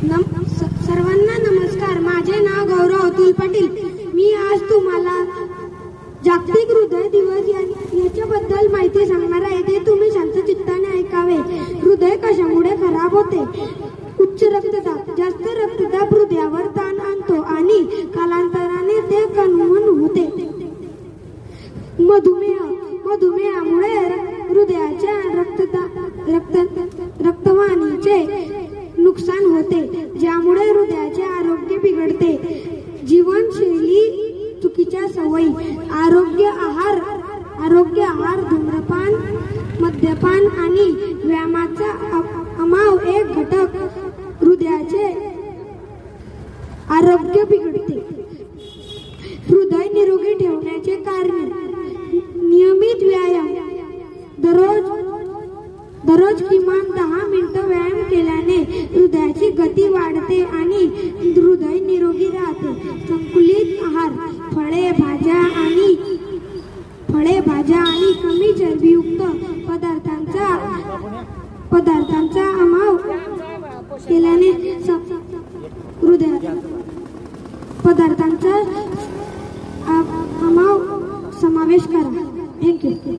सर्वांना नमस्कार. माझे नाव गौरव अतुल पाटील. मी आज तुम्हाला जागतिक हृदय दिवस याच्याबद्दल माहिती सांगणार आहे. ते तुम्ही शांत चित्ताने ऐकावे. हृदय कशामुळे खराब होते? उच्च रक्तदाब. जास्त रक्तदाब हृदयावर ताण आणतो आणि कालांतराने ते कणवून होते. मधुमेहामुळे हृदयाच्या रक्तवाहिनीचे नुकसान होते, ज्यामुळे हृदयाचे आरोग्य बिघडते. जीवनशैली चुकीच्या सवयी. आरोग्य आहार, धूम्रपान, मद्यपान आणि व्यायामाचा अभाव एक घटक हृदयाचे आरोग्य बिघडते. हृदय निरोगी ठेवण्याचे कारणे. नियमित व्यायाम. दररोज किमान 10 मिनिटे व्यायाम केल्याने हृदयाची गती वाढते आणि हृदय निरोगी राहते. संतुलित आहार. फळे, भाज्या आणि कमी चरबीयुक्त पदार्थांचा अभाव केल्याने समावेश करा. थँक्यू.